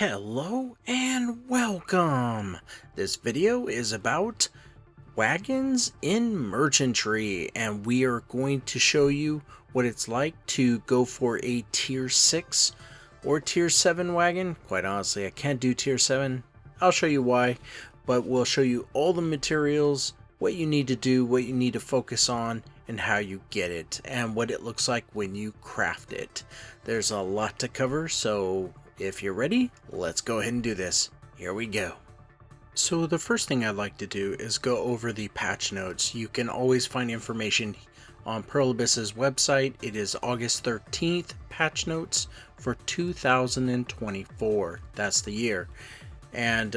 Hello and welcome! This video is about wagons in merchantry, and we are going to show you what it's like to go for a tier 6 or tier 7 wagon. Quite honestly, I can't do tier 7. I'll show you why, but we'll show you all the materials, what you need to do, what you need to focus on, and how you get it, and what it looks like when you craft it. There's a lot to cover, so if you're ready, let's go ahead and do this. Here we go. So the first thing I'd like to do is go over the patch notes. You can always find information on Pearl Abyss's website. It is August 13th patch notes for 2024. That's the year. And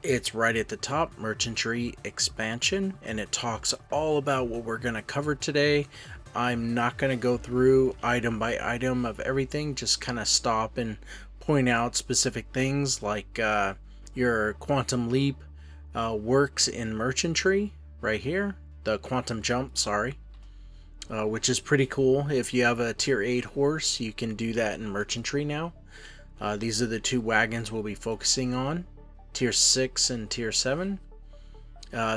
it's right at the top, merchantry expansion, and it talks all about what we're going to cover today. I'm not going to go through item by item of everything, just kind of stop and point out specific things like your quantum leap works in merchantry right here, the quantum jump, sorry, which is pretty cool. If you have a tier 8 horse, you can do that in merchantry now. These are the two wagons we'll be focusing on, tier 6 and tier 7.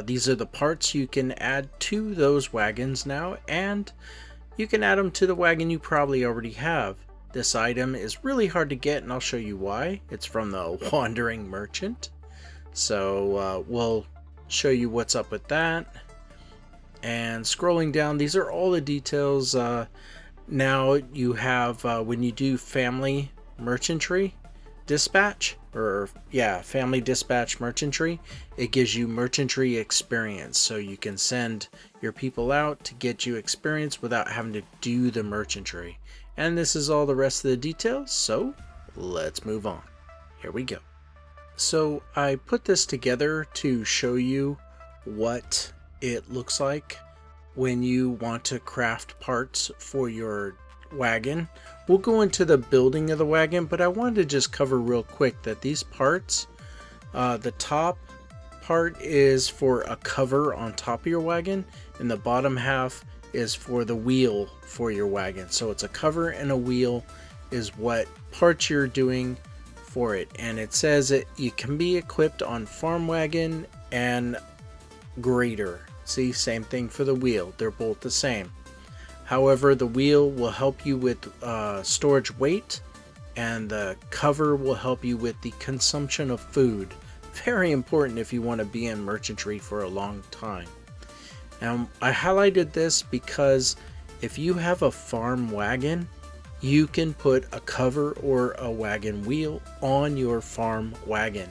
These are the parts you can add to those wagons now, and you can add them to the wagon you probably already have. This item is really hard to get, and I'll show you why. It's from the Wandering Merchant. So we'll show you what's up with that. And scrolling down, these are all the details. Now you have, when you do family merchantry dispatch, family dispatch merchantry, it gives you merchantry experience. So you can send your people out to get you experience without having to do the merchantry. And this is all the rest of the details, so let's move on. Here we go. So I put this together to show you what it looks like when you want to craft parts for your wagon. We'll go into the building of the wagon, but I wanted to just cover real quick that these parts, the top part is for a cover on top of your wagon, and the bottom half is for the wheel for your wagon. So it's a cover and a wheel is what parts you're doing for it. And it says it can be equipped on farm wagon and grader. See, same thing for the wheel. They're both the same. However, the wheel will help you with storage weight, and the cover will help you with the consumption of food. Very important if you want to be in merchantry for a long time. Now, I highlighted this because if you have a farm wagon, you can put a cover or a wagon wheel on your farm wagon.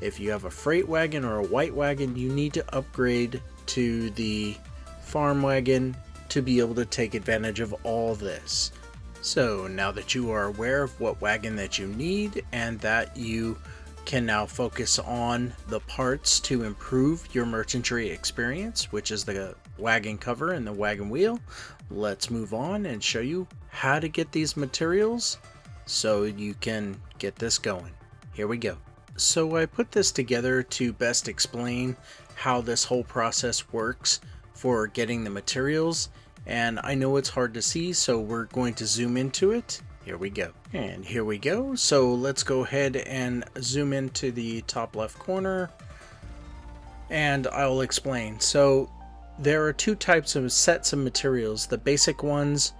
If you have a freight wagon or a white wagon, you need to upgrade to the farm wagon to be able to take advantage of all this. So now that you are aware of what wagon that you need, and that you can now focus on the parts to improve your merchantry experience, which is the wagon cover and the wagon wheel, let's move on and show you how to get these materials so you can get this going. Here we go. So I put this together to best explain how this whole process works for getting the materials, and I know it's hard to see, so we're going to zoom into it. Here we go. And here we go. So let's go ahead and zoom into the top left corner, and I'll explain. So there are two types of sets of materials, the basic ones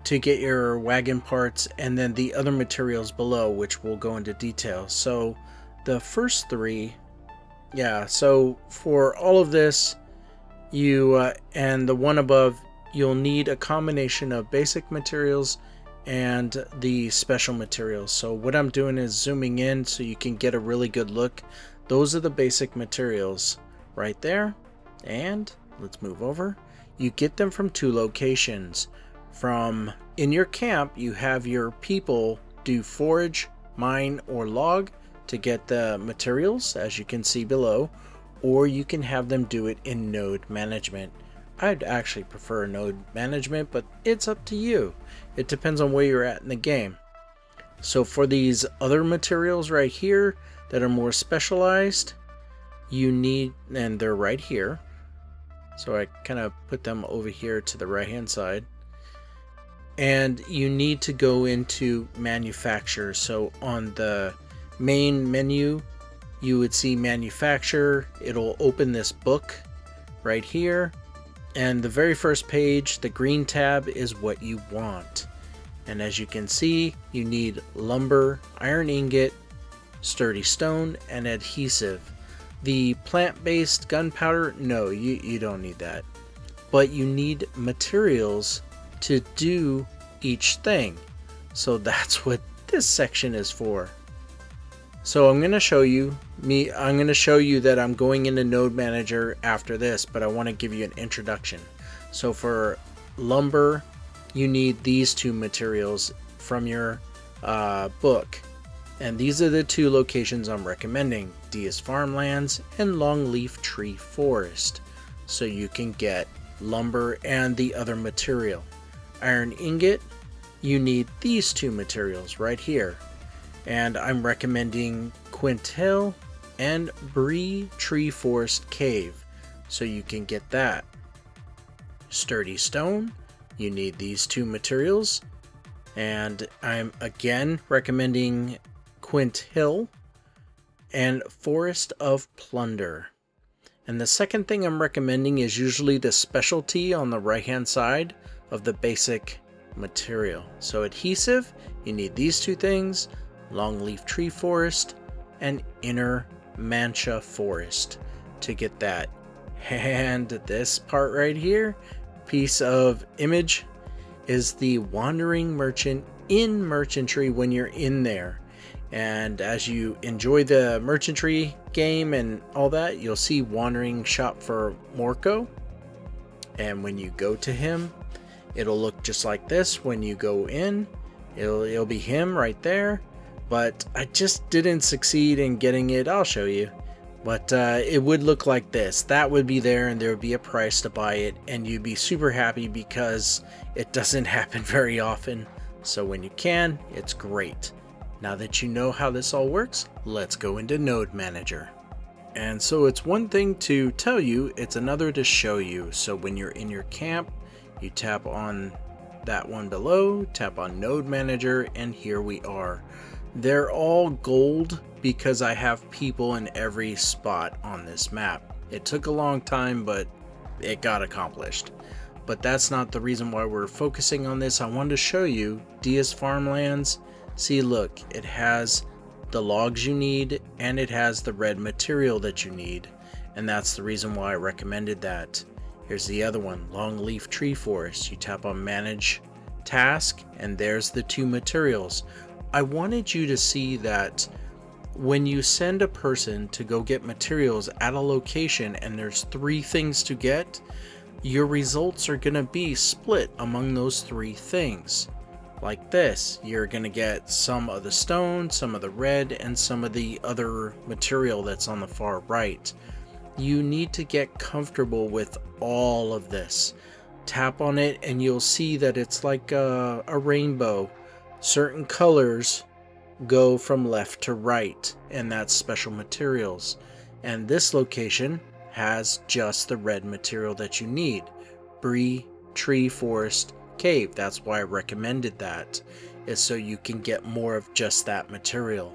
to get your wagon parts, and then the other materials below, which we'll go into detail. So the first three, so for all of this, you and the one above, you'll need a combination of basic materials and the special materials. So what I'm doing is zooming in so you can get a really good look. Those are the basic materials right there. And let's move over. You get them from two locations. From in your camp, you have your people do forage, mine, or log to get the materials, as you can see below, or you can have them do it in node management. I'd actually prefer node management, but it's up to you. It depends on where you're at in the game. So for these other materials right here that are more specialized, you need, and they're right here. So I kind of put them over here to the right hand side. And you need to go into manufacture. So on the main menu, you would see manufacturer. It'll open this book right here. And the very first page, the green tab, is what you want. And as you can see, you need lumber, iron ingot, sturdy stone, and adhesive. The plant-based gunpowder, no, you don't need that. But you need materials to do each thing. So that's what this section is for. So I'm going to show you that I'm going into Node Manager after this, but I want to give you an introduction. So for lumber, you need these two materials from your book. And these are the two locations I'm recommending: Diaz Farmlands and Longleaf Tree Forest. So you can get lumber and the other material. Iron ingot, you need these two materials right here. And I'm recommending Quint Hill and Bree Tree Forest Cave, so you can get that. Sturdy stone, you need these two materials, and I'm again recommending Quint Hill and Forest of Plunder. And the second thing I'm recommending is usually the specialty on the right hand side of the basic material. So adhesive, you need these two things: Longleaf Tree Forest and Inner Mancha Forest to get that. And this part right here, piece of image, is the Wandering Merchant in Merchantry when you're in there. And as you enjoy the Merchantry game and all that, you'll see Wandering Shop for Morco. And when you go to him, it'll look just like this. When you go in, it'll be him right there. But I just didn't succeed in getting it. I'll show you. But it would look like this. That would be there, and there would be a price to buy it, and you'd be super happy because it doesn't happen very often. So when you can, it's great. Now that you know how this all works, let's go into Node Manager. And so it's one thing to tell you, it's another to show you. So when you're in your camp, you tap on that one below, tap on Node Manager, and here we are. They're all gold because I have people in every spot on this map. It took a long time, but it got accomplished. But that's not the reason why we're focusing on this. I wanted to show you Diaz Farmlands. See, look, it has the logs you need, and it has the red material that you need. And that's the reason why I recommended that. Here's the other one, Longleaf Tree Forest. You tap on Manage Task, and there's the two materials. I wanted you to see that when you send a person to go get materials at a location and there's 3 things to get, your results are going to be split among those 3 things. Like this, you're going to get some of the stone, some of the red, and some of the other material that's on the far right. You need to get comfortable with all of this. Tap on it and you'll see that it's like a rainbow. Certain colors go from left to right, and that's special materials. And this location has just the red material that you need. Bree Tree Forest Cave. That's why I recommended that, is so you can get more of just that material.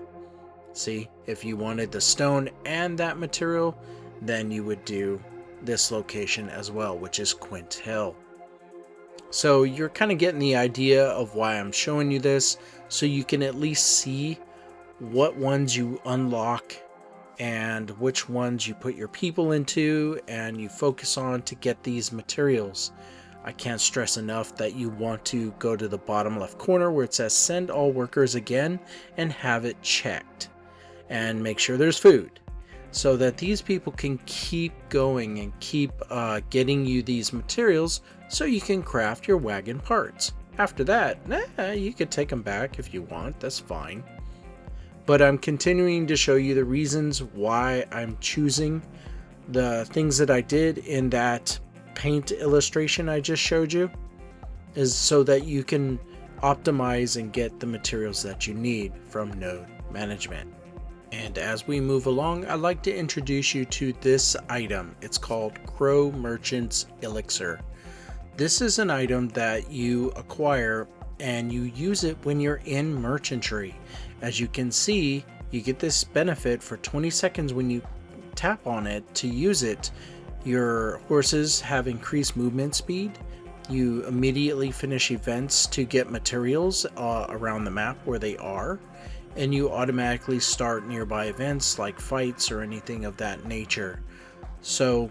See, if you wanted the stone and that material, then you would do this location as well, which is Quint Hill. So you're kind of getting the idea of why I'm showing you this, so you can at least see what ones you unlock and which ones you put your people into and you focus on to get these materials. I can't stress enough that you want to go to the bottom left corner where it says send all workers again and have it checked, and make sure there's food, so that these people can keep going and keep getting you these materials so you can craft your wagon parts. After that, you could take them back if you want, that's fine. But I'm continuing to show you the reasons why I'm choosing the things that I did in that paint illustration I just showed you, is so that you can optimize and get the materials that you need from Node Management. And as we move along, I'd like to introduce you to this item. It's called Crow Merchant's Elixir. This is an item that you acquire and you use it when you're in Merchantry. As you can see, you get this benefit for 20 seconds when you tap on it to use it. Your horses have increased movement speed. You immediately finish events to get materials around the map where they are, and you automatically start nearby events like fights or anything of that nature. So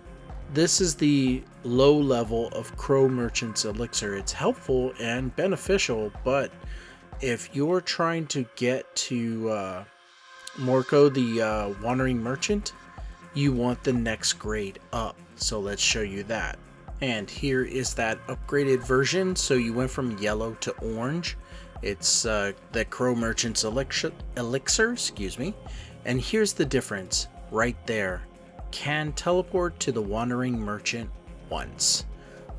this is the low level of Crow Merchant's Elixir. It's helpful and beneficial, but if you're trying to get to Morco the Wandering Merchant, you want the next grade up. So let's show you that. And here is that upgraded version. So you went from yellow to orange. It's the Crow Merchant's Elixir, excuse me. And here's the difference right there. Can teleport to the Wandering Merchant once.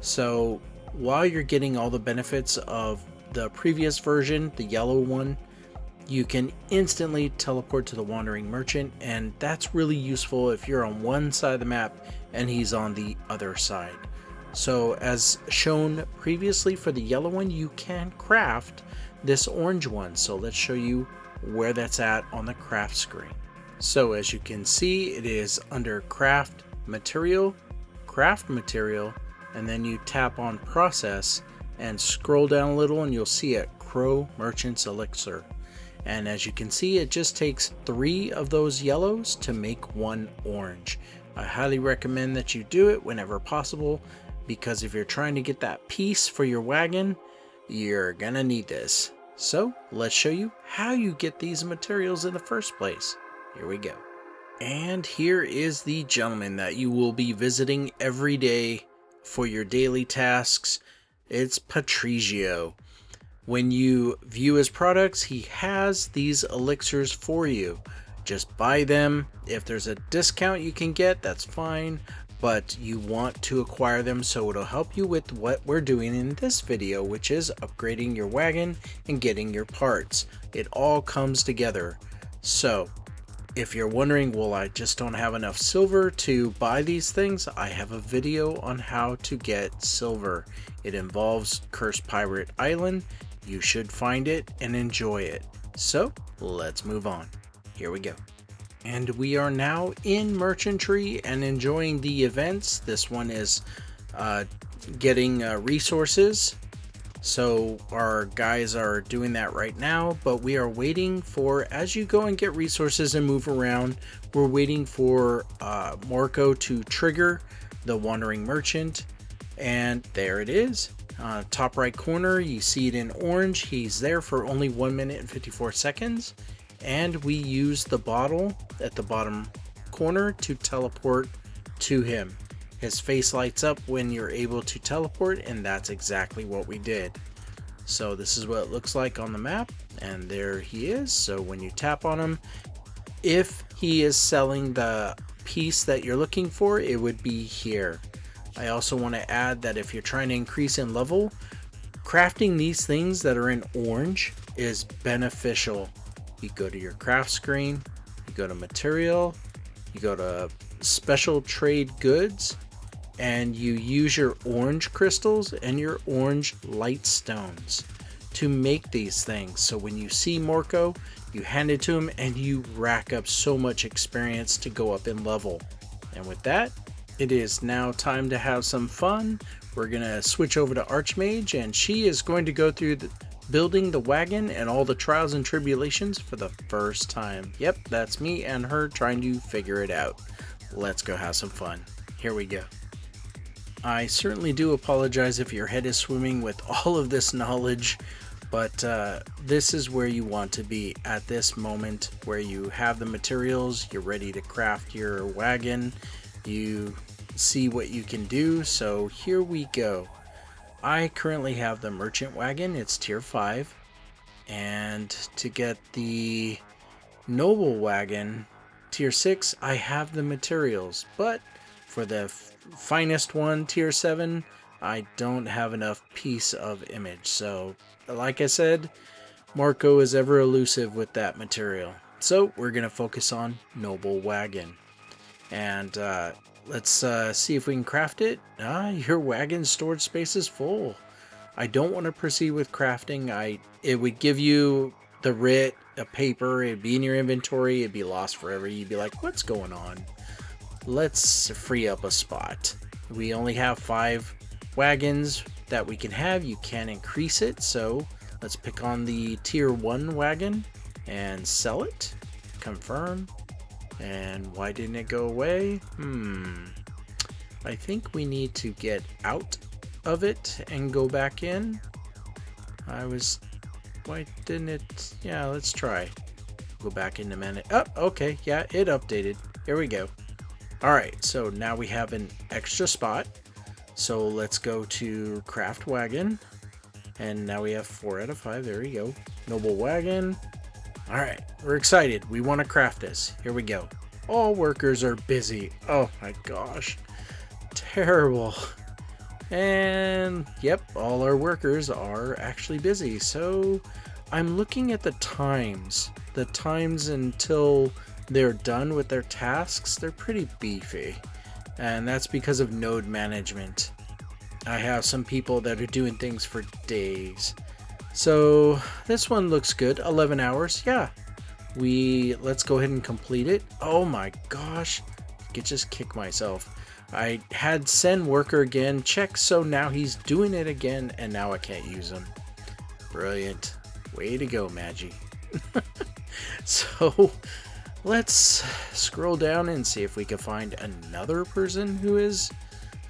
So while you're getting all the benefits of the previous version, the yellow one, you can instantly teleport to the Wandering Merchant, and that's really useful if you're on one side of the map and he's on the other side. So as shown previously for the yellow one, you can craft this orange one. So let's show you where that's at on the craft screen. So as you can see, it is under craft material, and then you tap on process and scroll down a little and you'll see it, Crow Merchant's Elixir. And as you can see, it just takes 3 of those yellows to make 1 orange. I highly recommend that you do it whenever possible, because if you're trying to get that piece for your wagon, you're gonna need this. So let's show you how you get these materials in the first place. Here we go. And here is the gentleman that you will be visiting every day for your daily tasks. It's Patrizio. When you view his products, he has these elixirs for you. Just buy them. If there's a discount you can get, that's fine, but you want to acquire them so it'll help you with what we're doing in this video, which is upgrading your wagon and getting your parts. It all comes together. So if you're wondering, well, I just don't have enough silver to buy these things, I have a video on how to get silver. It involves Cursed Pirate Island. You should find it and enjoy it. So let's move on. Here we go. And we are now in Merchantry and enjoying the events. This one is getting resources. So our guys are doing that right now, but we are waiting for, as you go and get resources and move around, we're waiting for Morco to trigger the Wandering Merchant. And there it is. Top right corner, you see it in orange. He's there for only 1 minute and 54 seconds. And we use the bottle at the bottom corner to teleport to him. His face lights up when you're able to teleport, and that's exactly what we did. So this is what it looks like on the map, and there he is. So when you tap on him, if he is selling the piece that you're looking for, it would be here. I also want to add that if you're trying to increase in level, crafting these things that are in orange is beneficial. You go to your craft screen, you go to material, you go to special trade goods, and you use your orange crystals and your orange light stones to make these things. So when you see Morco, you hand it to him and you rack up so much experience to go up in level. And with that, it is now time to have some fun. We're gonna switch over to Archmage, and she is going to go through building the wagon and all the trials and tribulations for the first time. Yep, that's me and her trying to figure it out. Let's go have some fun. Here we go. I certainly do apologize if your head is swimming with all of this knowledge, but this is where you want to be at this moment, where you have the materials, you're ready to craft your wagon, you see what you can do. So here we go. I currently have the merchant wagon, it's tier 5, and to get the noble wagon tier 6, I have the materials, but for the finest one, tier 7, I don't have enough piece of image. So like I said, Marco is ever elusive with that material. So we're gonna focus on noble wagon, and let's see if we can craft it. Your wagon's storage space is full. I don't want to proceed with crafting. It would give you the writ, a paper, it'd be in your inventory, it'd be lost forever. You'd be like, what's going on? Let's free up a spot. We only have 5 wagons that we can have. You can increase it, so let's pick on the tier 1 wagon and sell it. Confirm. And why didn't it go away? I think we need to get out of it and go back in. Why didn't it? Yeah, let's try. Go back in a minute. Oh, okay. Yeah, it updated. Here we go. Alright, so now we have an extra spot. So let's go to craft wagon. And now we have 4 out of 5. There we go. Noble wagon. Alright, we're excited. We want to craft this. Here we go. All workers are busy. Oh my gosh. Terrible. And yep, all our workers are actually busy. So I'm looking at the times. The times until they're done with their tasks, they're pretty beefy. And that's because of node management. I have some people that are doing things for days. So this one looks good. 11 hours. Yeah. Let's go ahead and complete it. Oh my gosh. I could just kick myself. I had send worker again, check, so now he's doing it again, and now I can't use him. Brilliant. Way to go, Maggie. So let's scroll down and see if we can find another person who is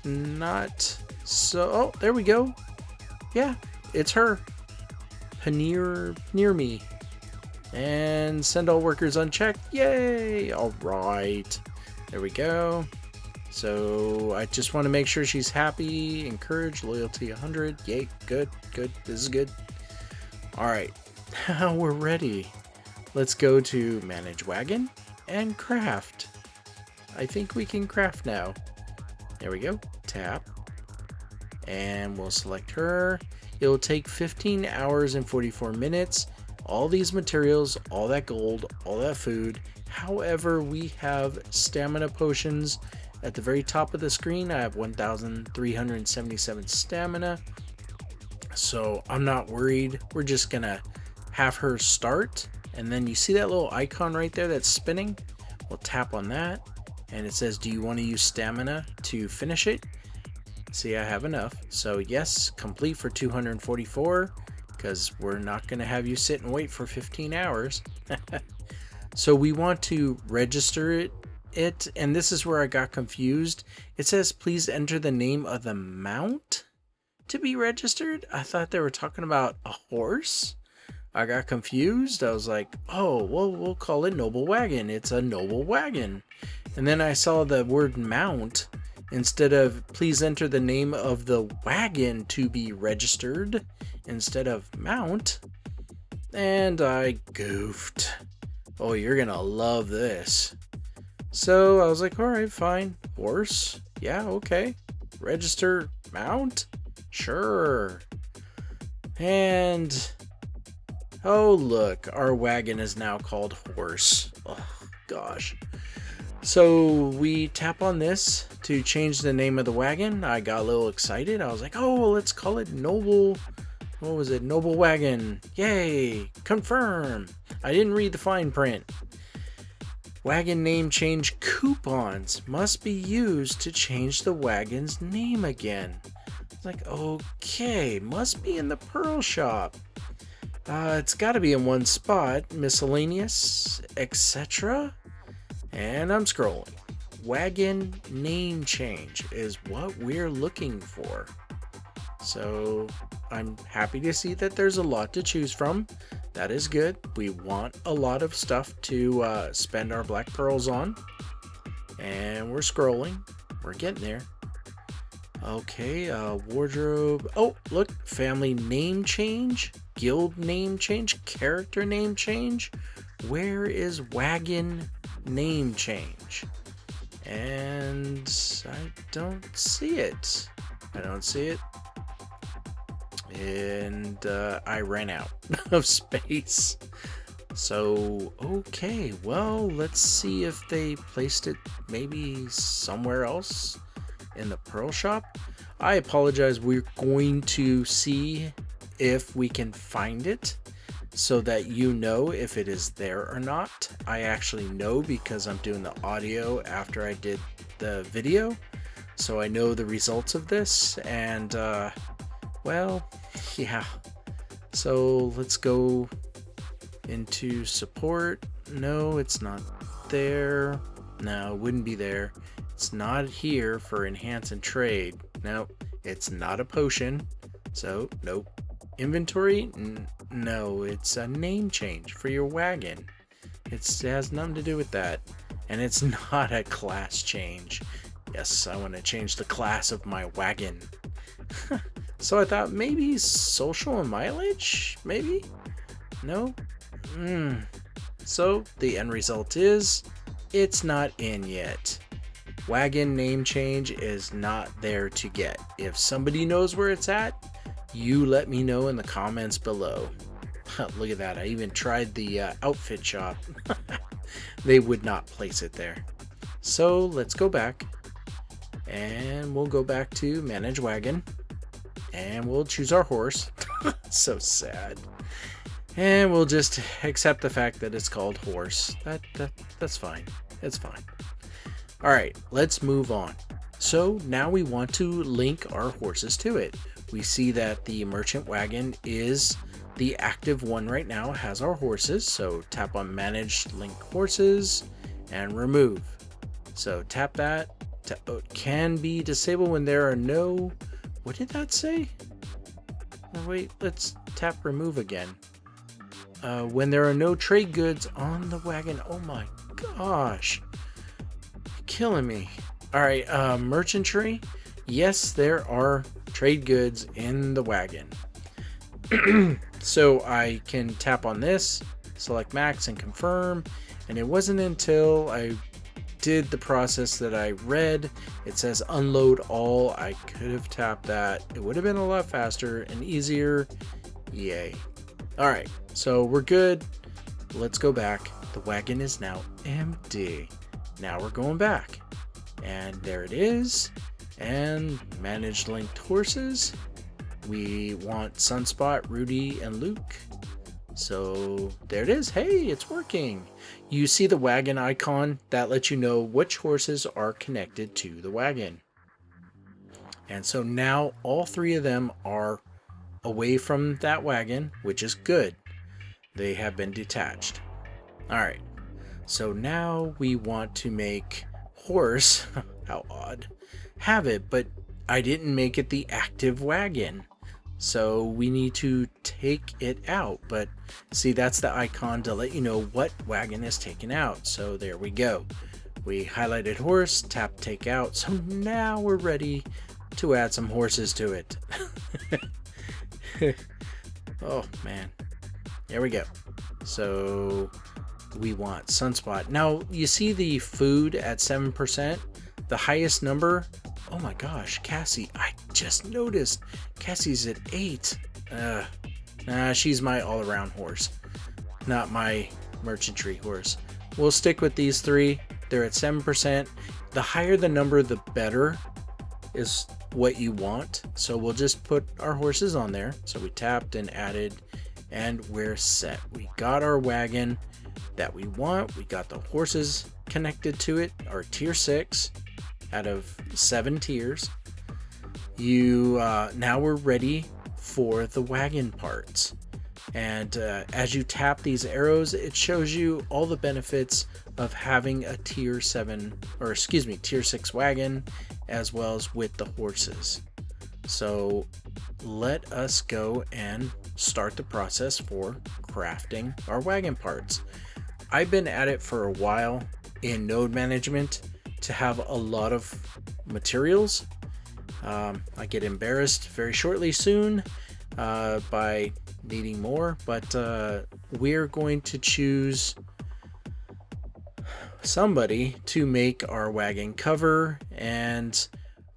not so... Oh, there we go. Yeah, it's her. Near me. And send all workers unchecked. Yay! Alright. There we go. So I just want to make sure she's happy. Encourage, loyalty 100. Yay, good, good. This is good. Alright, now we're ready. Let's go to manage wagon and craft. I think we can craft now. There we go. Tap. And we'll select her. It will take 15 hours and 44 minutes. All these materials, all that gold, all that food. However, we have stamina potions. At the very top of the screen, I have 1,377 stamina. So I'm not worried. We're just gonna have her start. And then you see that little icon right there that's spinning? We'll tap on that. And it says, do you want to use stamina to finish it? See, I have enough. So yes, complete for 244. Because we're not going to have you sit and wait for 15 hours. So we want to register it, and this is where I got confused. It says, please enter the name of the mount to be registered. I thought they were talking about a horse. I got confused. I was like, oh, well, we'll call it Noble Wagon. It's a Noble Wagon. And then I saw the word mount instead of please enter the name of the wagon to be registered instead of mount. And I goofed. Oh, you're gonna love this. So I was like, all right, fine. Horse. Yeah, okay. Register mount? Sure. And oh, look, our wagon is now called horse. Oh, gosh. So we tap on this to change the name of the wagon. I got a little excited. I was like, oh, let's call it Noble. What was it? Noble Wagon. Yay. Confirm. I didn't read the fine print. Wagon name change coupons must be used to change the wagon's name again. It's like, okay, must be in the Pearl Shop. It's got to be in one spot. Miscellaneous, etc. And I'm scrolling. Wagon name change is what we're looking for. So I'm happy to see that there's a lot to choose from. That is good. We want a lot of stuff to spend our black pearls on. And we're scrolling. We're getting there. Okay, wardrobe. Oh, look, family name change, guild name change, character name change. Where is wagon name change? And I don't see it. I don't see it. And I ran out of space. So, okay, well, let's see if they placed it maybe somewhere else in the Pearl Shop. I apologize. We're going to see if we can find it. so that you know if it is there or not. I actually know because I'm doing the audio after I did the video, so I know the results of this. And well, yeah, so let's go into support. No, it's not there. No, it wouldn't be there. It's not here for enhance and trade. Nope, it's not a potion, so nope. Inventory, no, it's a name change for your wagon. It has nothing to do with that, and it's not a class change. Yes, I want to change the class of my wagon. So I thought maybe social and mileage, maybe? No? So the end result is it's not in yet. Wagon name change is not there to get. If somebody knows where it's at, you let me know in the comments below. Look at that, I even tried the outfit shop. They would not place it there. So let's go back, and we'll go back to manage wagon, and we'll choose our horse. So sad. And we'll just accept the fact that it's called horse. That's fine. It's fine. Alright, let's move on. So now we want to link our horses to it. We see that the merchant wagon is the active one right now, has our horses. So tap on manage link horses and remove. So tap that. Can be disabled when there are no... What did that say? Oh, wait, let's tap remove again. When there are no trade goods on the wagon. Oh my gosh. You're killing me. Alright, merchantry. Yes, there are trade goods in the wagon. So I can tap on this, select max and confirm. And it wasn't until I did the process that I read. It says unload all. I could have tapped that. It would have been a lot faster and easier. Yay. Alright, so we're good. Let's go back. The wagon is now empty. Now we're going back. And there it is. And manage linked horses. We want Sunspot, Rudy, and Luke. So there it is. Hey, it's working. You see the wagon icon that lets you know which horses are connected to the wagon. And so now all three of them are away from that wagon, which is good. They have been detached. Alright, so now we want to make horse, how odd, have it, but I didn't make it the active wagon. So we need to take it out, but see, that's the icon to let you know what wagon is taken out. So there we go. We highlighted horse, tap take out. So now we're ready to add some horses to it. Oh man, there we go. So we want Sunspot. Now you see the food at 7%, the highest number. Oh my gosh, Cassie, I just noticed Cassie's at 8. Nah, she's my all-around horse, not my merchantry horse. We'll stick with these three. They're at 7%. The higher the number, the better is what you want. So we'll just put our horses on there. So we tapped and added, and we're set. We got our wagon that we want. We got the horses connected to it, our tier 6 out of 7 tiers. Now we're ready for the wagon parts. And as you tap these arrows, it shows you all the benefits of having a tier 6 wagon, as well as with the horses. So let us go and start the process for crafting our wagon parts. I've been at it for a while in node management to have a lot of materials. I get embarrassed very shortly soon by needing more, but we're going to choose somebody to make our wagon cover. And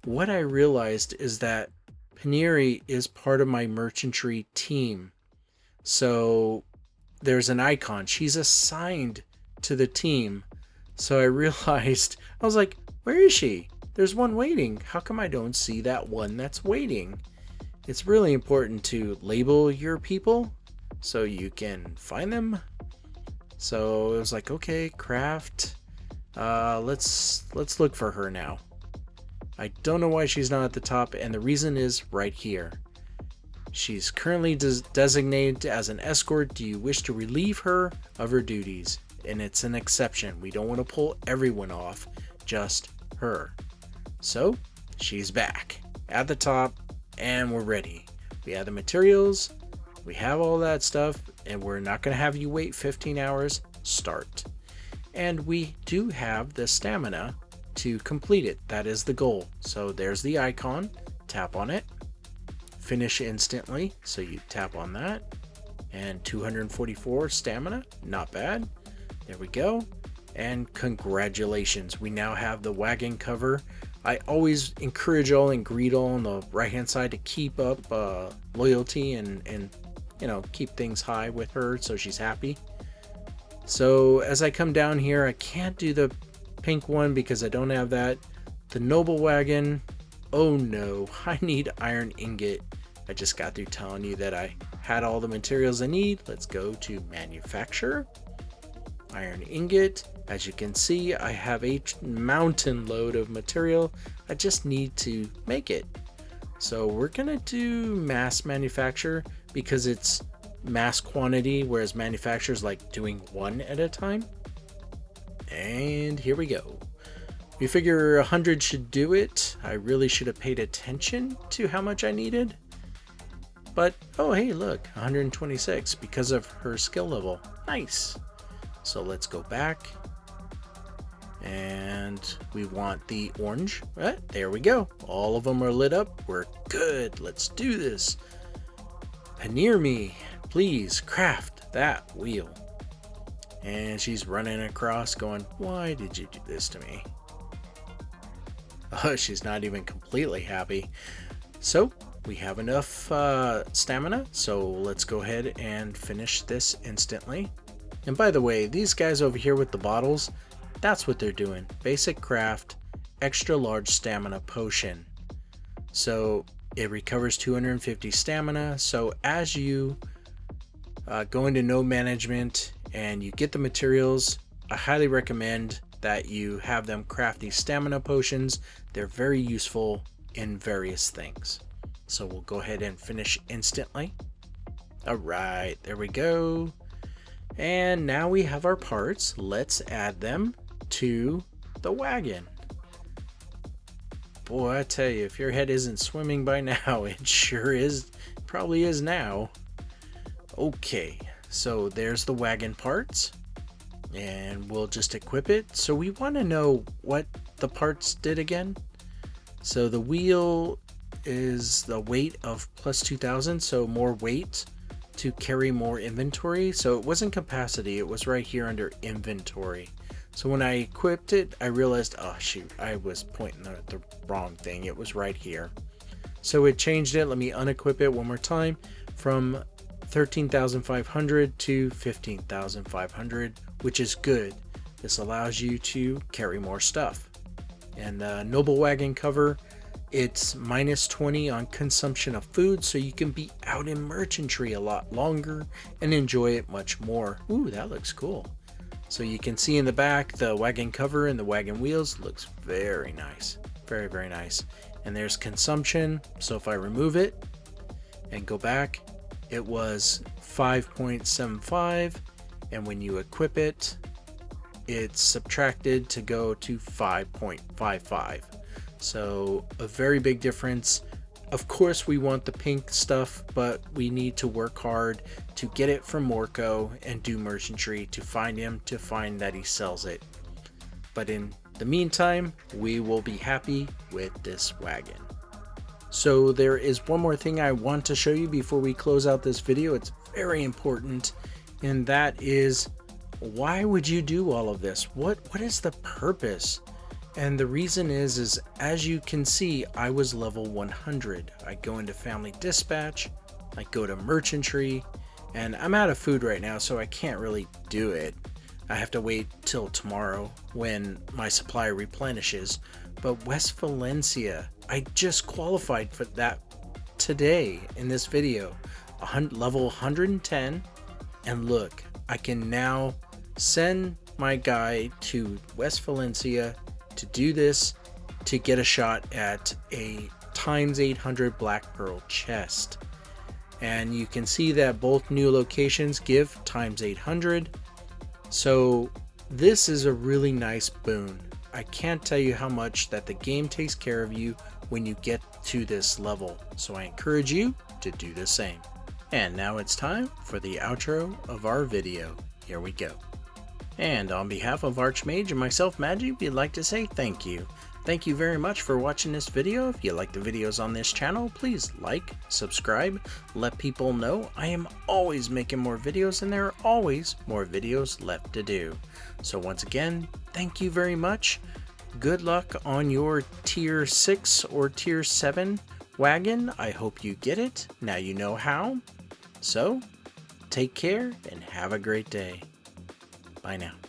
what I realized is that Paneri is part of my merchantry team. So there's an icon. She's assigned to the team. So I realized, I was like, where is she? There's one waiting. How come I don't see that one that's waiting? It's really important to label your people so you can find them. So it was like, okay, craft. Let's look for her now. I don't know why she's not at the top, and the reason is right here. She's currently designated as an escort. Do you wish to relieve her of her duties? And it's an exception. We don't want to pull everyone off, just her. So she's back at the top, and we're ready. We have the materials, we have all that stuff, and we're not going to have you wait 15 hours. Start. And we do have the stamina to complete it. That is the goal. So there's the icon. Tap on it. Finish instantly. So you tap on that. And 244 stamina. Not bad. There we go. And congratulations. We now have the wagon cover. I always encourage all and greet all on the right hand side to keep up loyalty and you know, keep things high with her so she's happy. So as I come down here, I can't do the pink one because I don't have that. The noble wagon, oh no, I need iron ingot. I just got through telling you that I had all the materials I need. Let's go to manufacture. Iron ingot. As you can see, I have a mountain load of material. I just need to make it. So we're gonna do mass manufacture because it's mass quantity, whereas manufacture is like doing one at a time. And here we go. We figure 100 should do it. I really should have paid attention to how much I needed. But, oh hey, look, 126 because of her skill level. Nice. So let's go back. And we want the orange. There we go. All of them are lit up. We're good. Let's do this. Near me, please craft that wheel. And she's running across going, why did you do this to me? Oh, she's not even completely happy. So we have enough stamina. So let's go ahead and finish this instantly. And by the way, these guys over here with the bottles, that's what they're doing. Basic craft, extra large stamina potion. So it recovers 250 stamina. So as you go into node management and you get the materials, I highly recommend that you have them craft these stamina potions. They're very useful in various things. So we'll go ahead and finish instantly. All right, there we go. And now we have our parts. Let's add them to the wagon. Boy, I tell you, if your head isn't swimming by now, it sure is, probably is now. Okay, so there's the wagon parts, and we'll just equip it. So we want to know what the parts did again. So the wheel is the weight of plus 2,000, so more weight to carry more inventory. So it wasn't capacity, it was right here under inventory. So when I equipped it, I realized, oh shoot, I was pointing at the wrong thing. It was right here. So it changed it. Let me unequip it one more time from 13,500 to 15,500, which is good. This allows you to carry more stuff. And the Noble Wagon cover, it's minus 20 on consumption of food, so you can be out in merchantry a lot longer and enjoy it much more. Ooh, that looks cool. So you can see in the back, the wagon cover and the wagon wheels looks very nice. Very, very nice. And there's consumption. So if I remove it and go back, it was 5.75. And when you equip it, it's subtracted to go to 5.55. So a very big difference. Of course, we want the pink stuff, but we need to work hard to get it from Morco and do merchantry to find him, to find that he sells it. But in the meantime, we will be happy with this wagon. So there is one more thing I want to show you before we close out this video. It's very important, and that is, why would you do all of this? What is the purpose? And the reason is as you can see, I was level 100. I go into family dispatch, I go to merchantry, and I'm out of food right now, so I can't really do it. I have to wait till tomorrow when my supply replenishes. But West Valencia, I just qualified for that today in this video. level 110, and look, I can now send my guy to West Valencia to do this, to get a shot at a times 800 Black Pearl chest. And you can see that both new locations give times 800. So this is a really nice boon. I can't tell you how much that the game takes care of you when you get to this level. So I encourage you to do the same. And now it's time for the outro of our video. Here we go. And on behalf of Archmage and myself, Magi, we'd like to say thank you. Thank you very much for watching this video. If you like the videos on this channel, please like, subscribe, let people know I am always making more videos and there are always more videos left to do. So once again, thank you very much. Good luck on your tier 6 or tier 7 wagon. I hope you get it. Now you know how. So take care and have a great day. Bye now.